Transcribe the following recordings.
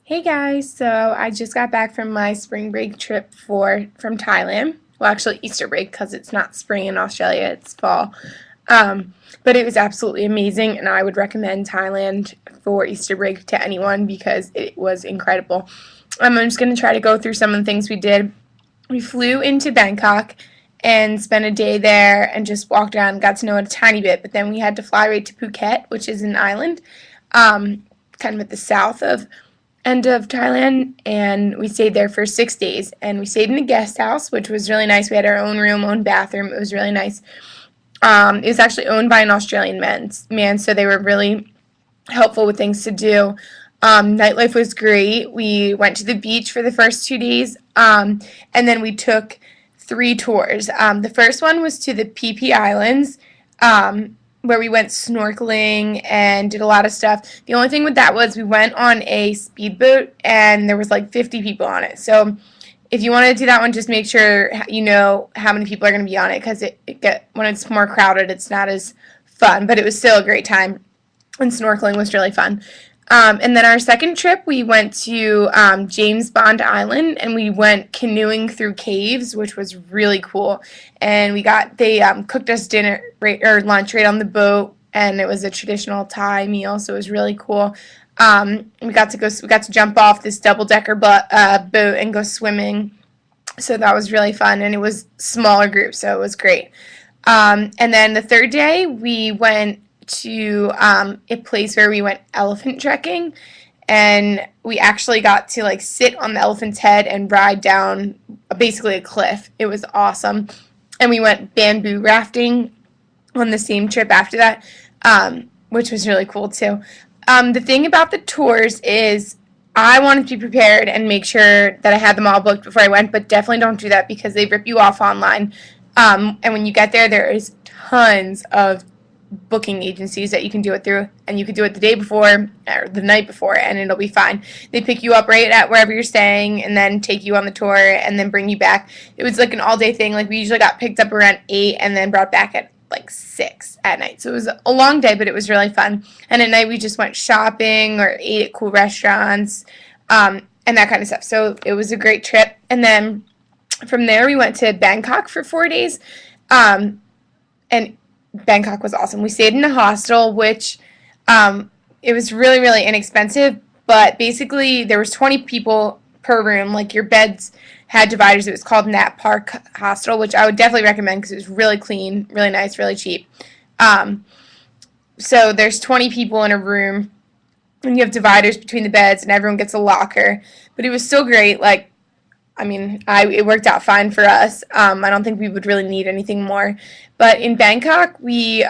Hey guys, so I just got back from my spring break trip from Thailand. Well, actually Easter break because it's not spring in Australia, it's fall. But it was absolutely amazing, and I would recommend Thailand for Easter break to anyone because it was incredible. I'm just going to try to go through some of the things we did. We flew into Bangkok and spent a day there and just walked around and got to know it a tiny bit, but then we had to fly right to Phuket, which is an island, kind of at the south of end of Thailand, and we stayed there for 6 days. And we stayed in a guest house, which was really nice. We had our own room, own bathroom. It was really nice. It was actually owned by an Australian man, so they were really helpful with things to do. Nightlife was great. We went to the beach for the first 2 days, and then we took three tours. The first one was to the PP Islands, where we went snorkeling and did a lot of stuff. The only thing with that was we went on a speedboat, and there was like 50 people on it. So if you want to do that one, just make sure you know how many people are going to be on it, because when it's more crowded, it's not as fun. But it was still a great time, and snorkeling was really fun. And then our second trip, we went to James Bond Island, and we went canoeing through caves, which was really cool. And they cooked us dinner or lunch right on the boat, and it was a traditional Thai meal, so it was really cool. We got to jump off this double-decker boat and go swimming, so that was really fun, and it was smaller groups, so it was great. And then the third day, we went to a place where we went elephant trekking, and we actually got to like sit on the elephant's head and ride down basically a cliff. It was awesome. And we went bamboo rafting on the same trip after that, which was really cool too. The thing about the tours is I wanted to be prepared and make sure that I had them all booked before I went, but definitely don't do that because they rip you off online. And when you get there, there is tons of booking agencies that you can do it through, and you can do it the day before or the night before, and it'll be fine. They pick you up right at wherever you're staying and then take you on the tour and then bring you back. It was like an all-day thing. Like, we usually got picked up around 8 and then brought back at like 6 at night. So it was a long day, but it was really fun. And at night we just went shopping or ate at cool restaurants, and that kind of stuff. So it was a great trip. And then from there we went to Bangkok for 4 days, and Bangkok was awesome. We stayed in a hostel, which it was really, really inexpensive, but basically there was 20 people per room. Like, your beds had dividers. It was called Nat Park Hostel, which I would definitely recommend because it was really clean, really nice, really cheap. So there's 20 people in a room, and you have dividers between the beds, and everyone gets a locker. But it was still great. Like, I mean, it worked out fine for us. I don't think we would really need anything more. But in Bangkok, we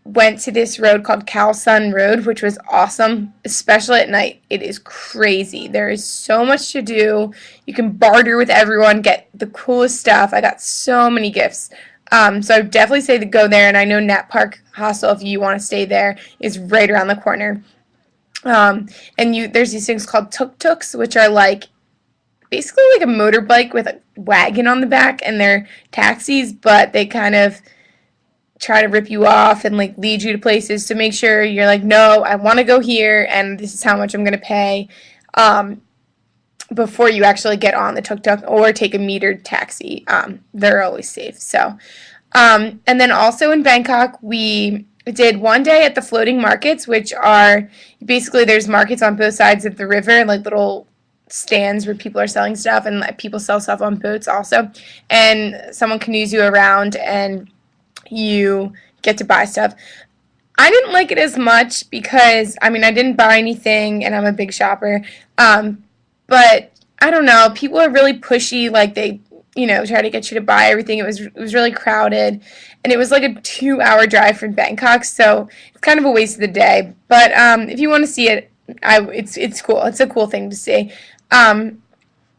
went to this road called Khao Sun Road, which was awesome, especially at night. It is crazy. There is so much to do. You can barter with everyone, get the coolest stuff. I got so many gifts. So I would definitely say to go there. And I know Nat Park Hostel, if you want to stay there, is right around the corner. And there's these things called tuk-tuks, which are like basically like a motorbike with a wagon on the back, and they're taxis, but they kind of try to rip you off and like lead you to places to make sure you're like, no, I want to go here, and this is how much I'm going to pay, before you actually get on the tuk-tuk or take a metered taxi. They're always safe. So, and then also in Bangkok, we did one day at the floating markets, which are basically, there's markets on both sides of the river, like little stands where people are selling stuff, and people sell stuff on boats also, and someone canoes you around and you get to buy stuff. I didn't like it as much because, I mean, I didn't buy anything, and I'm a big shopper, but I don't know, people are really pushy, like they try to get you to buy everything. It was really crowded, and it was like a 2-hour drive from Bangkok, so it's kind of a waste of the day. But if you want to see it, it's cool. It's a cool thing to see. And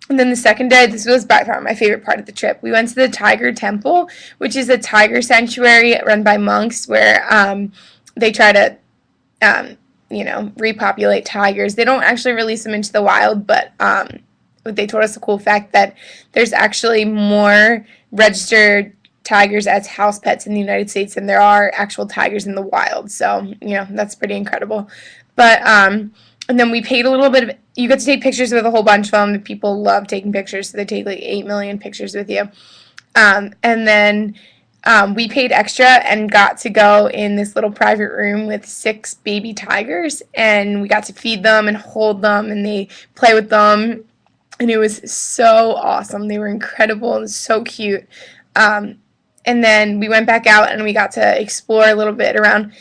then the second day, this was by far my favorite part of the trip. We went to the Tiger Temple, which is a tiger sanctuary run by monks, where they try to, repopulate tigers. They don't actually release them into the wild, but they told us a cool fact that there's actually more registered tigers as house pets in the United States than there are actual tigers in the wild. So, that's pretty incredible. But And then we paid a little bit of, you get to take pictures with a whole bunch of them. People love taking pictures, so they take like 8 million pictures with you. And then we paid extra and got to go in this little private room with 6 baby tigers, and we got to feed them and hold them, and they play with them, and it was so awesome. They were incredible and so cute. And then we went back out and we got to explore a little bit around.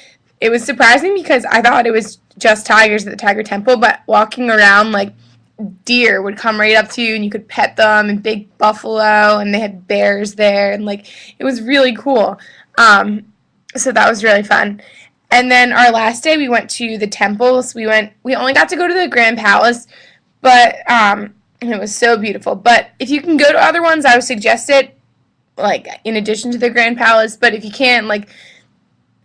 It was surprising because I thought it was just tigers at the Tiger Temple, but walking around, like, deer would come right up to you and you could pet them, and big buffalo, and they had bears there, and like it was really cool. So that was really fun. And then our last day we went to the temples. We only got to go to the Grand Palace, but and it was so beautiful. But if you can go to other ones, I would suggest it, like in addition to the Grand Palace. But if you can't, like,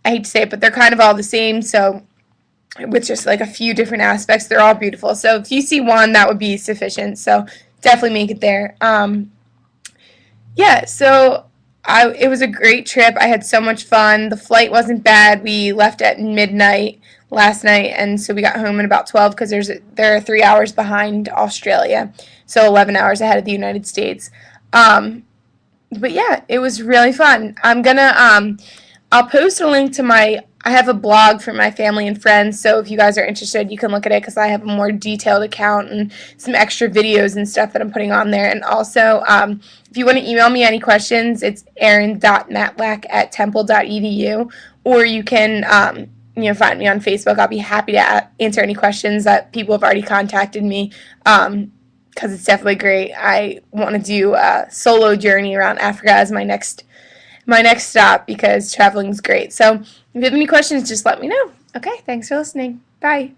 I hate to say it, but they're kind of all the same, so with just like a few different aspects, they're all beautiful. So if you see one, that would be sufficient. So definitely make it there. Yeah, so it was a great trip. I had so much fun. The flight wasn't bad. We left at midnight last night, and so we got home at about 12 because they're 3 hours behind Australia, so 11 hours ahead of the United States. But yeah, it was really fun. I'll post a link to I have a blog for my family and friends, so if you guys are interested, you can look at it because I have a more detailed account and some extra videos and stuff that I'm putting on there. And also, if you want to email me any questions, it's erin.matlack@temple.edu, or you can find me on Facebook. I'll be happy to answer any questions that people have already contacted me, because it's definitely great. I want to do a solo journey around Africa as my next stop because traveling is great. So if you have any questions, just let me know. Okay, thanks for listening. Bye.